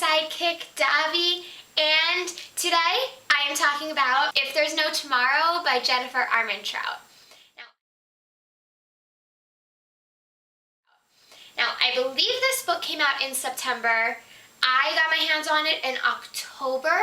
sidekick, Davi, and today I am talking about If There's No Tomorrow by Jennifer Armentrout. Now, I believe this book came out in September. I got my hands on it in October,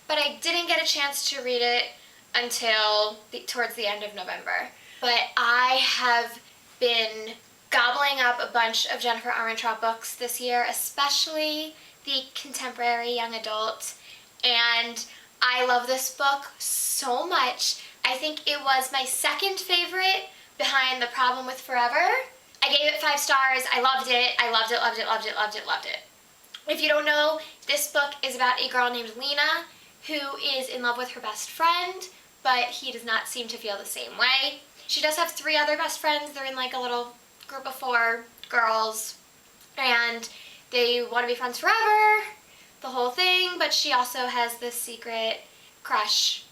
but I didn't get a chance to read it until towards the end of November. But I have been gobbling up a bunch of Jennifer Armentrout books this year, especially the contemporary young adult, and I love this book so much. I think it was my second favorite behind The Problem with Forever. I gave it 5 stars. I loved it. I loved it, loved it, loved it, loved it, loved it. If you don't know, this book is about a girl named Lena who is in love with her best friend, but he does not seem to feel the same way. She does have 3 other best friends. They're in like a little group of 4 girls, and they want to be friends forever, the whole thing, but she also has this secret crush,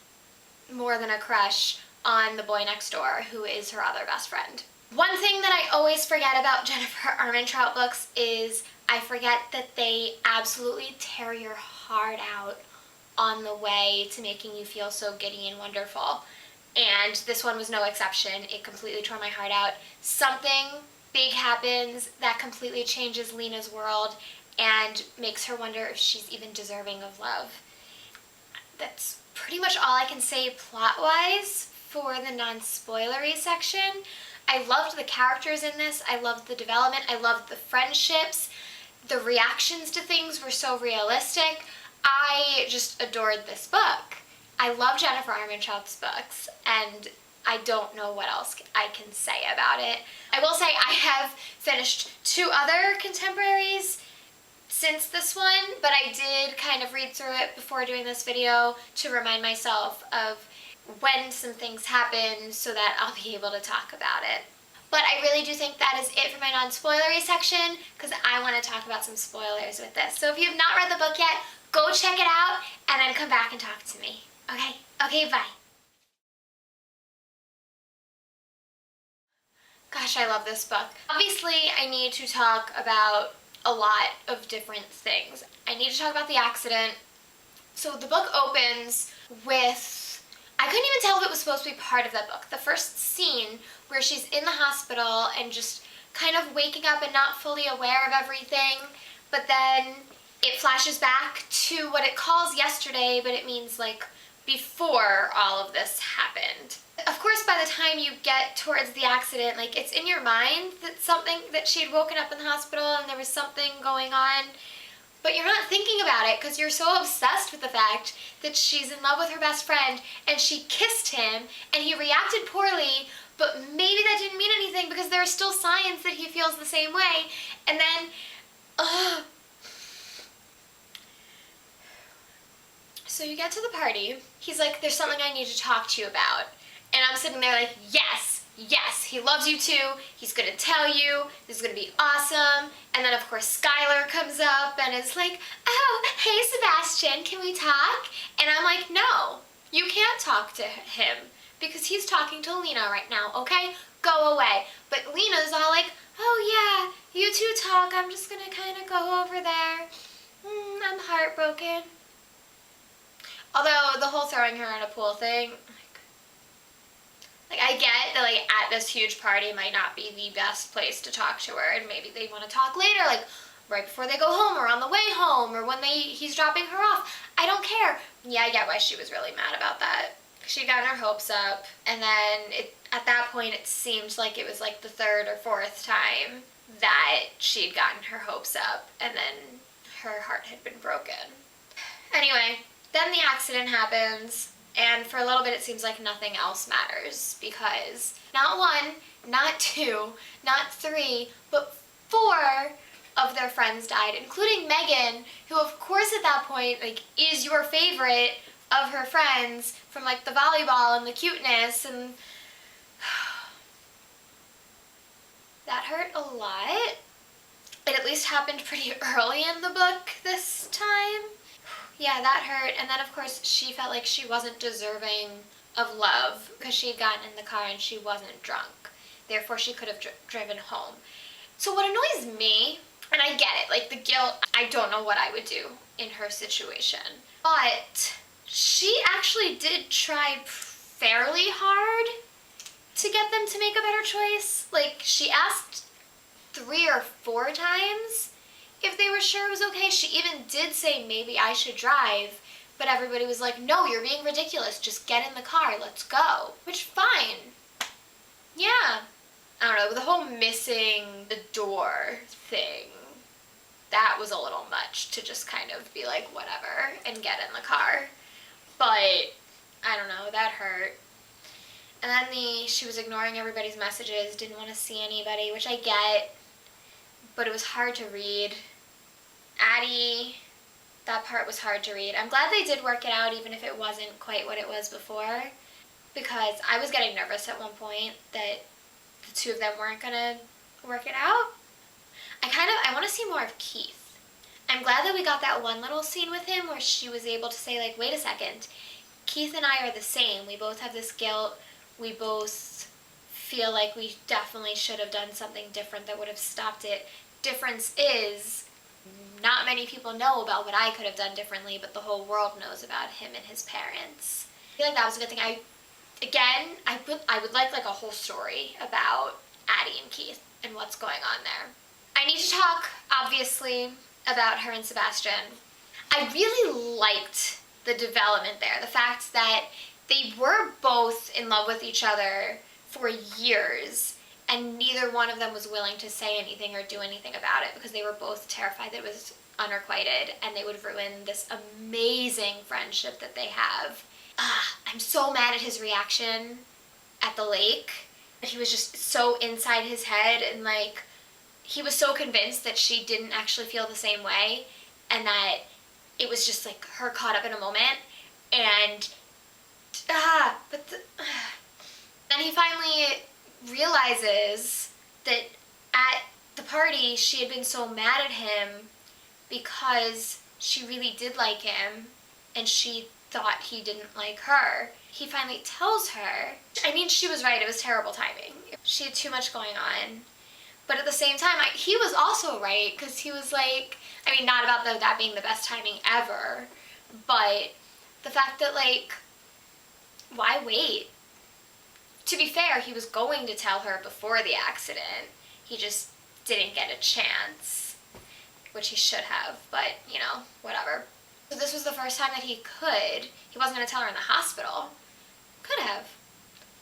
more than a crush, on the boy next door who is her other best friend. One thing that I always forget about Jennifer Armentrout books is I forget that they absolutely tear your heart out on the way to making you feel so giddy and wonderful. And this one was no exception. It completely tore my heart out. Something big happens that completely changes Lena's world and makes her wonder if she's even deserving of love. That's pretty much all I can say plot-wise for the non-spoilery section. I loved the characters in this. I loved the development. I loved the friendships. The reactions to things were so realistic. I just adored this book. I love Jennifer Armentrout's books, and I don't know what else I can say about it. I will say I have finished 2 other contemporaries since this one, but I did kind of read through it before doing this video to remind myself of when some things happen so that I'll be able to talk about it. But I really do think that is it for my non-spoilery section, because I want to talk about some spoilers with this. So if you have not read the book yet, go check it out and then come back and talk to me. Okay? Okay, bye. Gosh, I love this book. Obviously, I need to talk about a lot of different things. I need to talk about the accident. So the book opens with, I couldn't even tell if it was supposed to be part of that book. The first scene where she's in the hospital and just kind of waking up and not fully aware of everything, but then it flashes back to what it calls yesterday, but it means like before all of this happened. Of course, by the time you get towards the accident, like, it's in your mind that she had woken up in the hospital and there was something going on, but you're not thinking about it because you're so obsessed with the fact that she's in love with her best friend and she kissed him and he reacted poorly, but maybe that didn't mean anything because there are still signs that he feels the same way. And then, so you get to the party. He's like, there's something I need to talk to you about. And I'm sitting there like, yes, yes, he loves you too. He's gonna tell you. This is gonna be awesome. And then of course Skylar comes up and is like, oh, hey Sebastian, can we talk? And I'm like, no, you can't talk to him because he's talking to Lena right now, okay? Go away. But Lena's all like, oh yeah, you two talk. I'm just gonna kind of go over there. I'm heartbroken. Although the whole throwing her in a pool thing, like I get that like at this huge party might not be the best place to talk to her, and maybe they want to talk later, like right before they go home or on the way home or when he's dropping her off. I don't care. Yeah, I get why she was really mad about that. She'd gotten her hopes up, and then at that point it seemed like it was like the 3rd or 4th time that she'd gotten her hopes up, and then her heart had been broken. Anyway, then the accident happens, and for a little bit it seems like nothing else matters because not 1, not 2, not 3, but 4 of their friends died, including Megan, who of course at that point like is your favorite of her friends from like the volleyball and the cuteness, and that hurt a lot. It at least happened pretty early in the book this time. Yeah, that hurt. And then of course she felt like she wasn't deserving of love because she had gotten in the car and she wasn't drunk. Therefore she could have driven home. So what annoys me, and And I get it, like the guilt, I don't know what I would do in her situation. But she actually did try fairly hard to get them to make a better choice. Like, she asked 3 or 4 times if they were sure it was okay. She even did say maybe I should drive, but everybody was like, no, you're being ridiculous. Just get in the car, let's go. Which, fine. Yeah. I don't know, the whole missing the door thing, that was a little much to just kind of be like, whatever, and get in the car. But, I don't know, that hurt. And then she was ignoring everybody's messages, didn't want to see anybody, which I get, but it was hard to read. Addie, that part was hard to read. I'm glad they did work it out, even if it wasn't quite what it was before, because I was getting nervous at one point that the two of them weren't gonna work it out. I want to see more of Keith. I'm glad that we got that one little scene with him where she was able to say, like, wait a second, Keith and I are the same. We both have this guilt. We both feel like we definitely should have done something different that would have stopped it. Difference is, not many people know about what I could have done differently, but the whole world knows about him and his parents. I feel like that was a good thing. I would like a whole story about Addie and Keith and what's going on there. I need to talk, obviously, about her and Sebastian. I really liked the development there. The fact that they were both in love with each other for years, and neither one of them was willing to say anything or do anything about it because they were both terrified that it was unrequited and they would ruin this amazing friendship that they have. I'm so mad at his reaction at the lake. He was just so inside his head, and like, he was so convinced that she didn't actually feel the same way, and that it was just like her caught up in a moment, and then he finally realizes that at the party she had been so mad at him because she really did like him and she thought he didn't like her. He finally tells her. I mean, she was right, it was terrible timing. She had too much going on. But at the same time, he was also right, because he was like, I mean, not about that being the best timing ever, but the fact that, like, why wait? To be fair, he was going to tell her before the accident. He just didn't get a chance, which he should have, but, you know, whatever. So this was the first time that he could. He wasn't going to tell her in the hospital. Could have.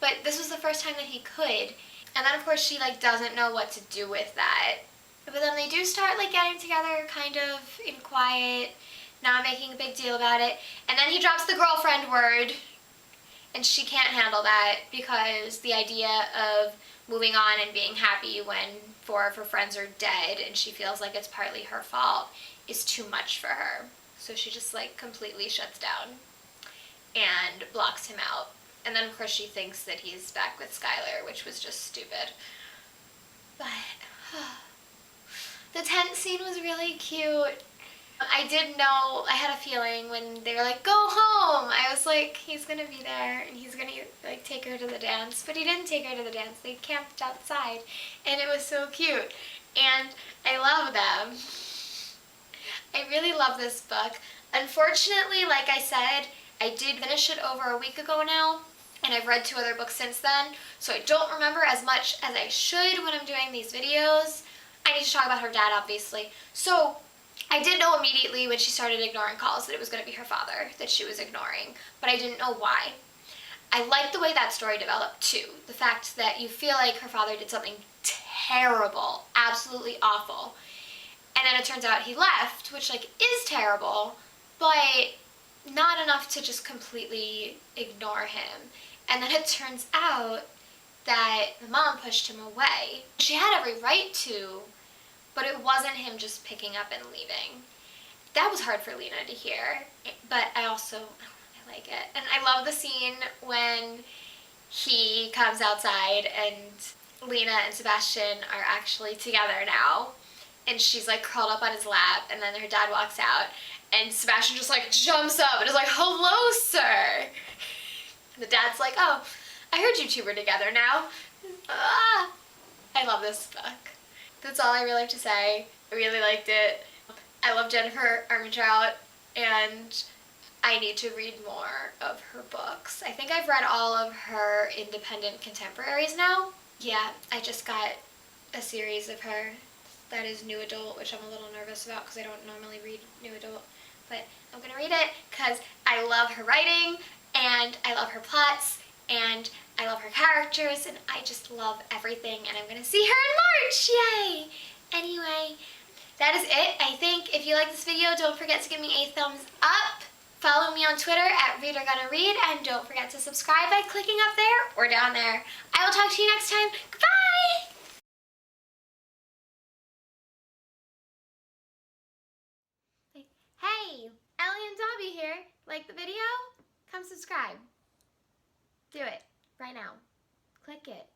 But this was the first time that he could. And then, of course, she, like, doesn't know what to do with that. But then they do start, like, getting together kind of in quiet, not making a big deal about it. And then he drops the girlfriend word, and she can't handle that because the idea of moving on and being happy when 4 of her friends are dead and she feels like it's partly her fault is too much for her. So she just, like, completely shuts down and blocks him out. And then, of course, she thinks that he's back with Skylar, which was just stupid. But the tent scene was really cute. I did know, I had a feeling when they were like, go home. I was like, he's going to be there and he's going to, like, take her to the dance. But he didn't take her to the dance. They camped outside and it was so cute. And I love them. I really love this book. Unfortunately, like I said, I did finish it over a week ago now, and I've read 2 other books since then, so I don't remember as much as I should when I'm doing these videos. I need to talk about her dad, obviously. So I did know immediately when she started ignoring calls that it was going to be her father that she was ignoring, but I didn't know why. I liked the way that story developed too. The fact that you feel like her father did something terrible, absolutely awful, and then it turns out he left, which, like, is terrible, but not enough to just completely ignore him. And then it turns out that the mom pushed him away. She had every right to, but it wasn't him just picking up and leaving. That was hard for Lena to hear, but I like it. And I love the scene when he comes outside and Lena and Sebastian are actually together now. And she's, like, curled up on his lap, and then her dad walks out, and Sebastian just, like, jumps up and is like, hello, sir. And the dad's like, oh, I heard you 2 were together now. I love this book. That's all I really have to say. I really liked it. I love Jennifer Armentrout, and I need to read more of her books. I think I've read all of her independent contemporaries now. Yeah, I just got a series of her that is new adult, which I'm a little nervous about because I don't normally read new adult. But I'm going to read it because I love her writing, and I love her plots, and I love her characters, and I just love everything, and I'm going to see her in March! Yay! Anyway, that is it. I think if you like this video, don't forget to give me a thumbs up. Follow me on Twitter at ReaderGonnaRead, and don't forget to subscribe by clicking up there or down there. I will talk to you next time. Goodbye! Hey, Ellie and Dobby here. Like the video? Come subscribe. Do it right now. Click it.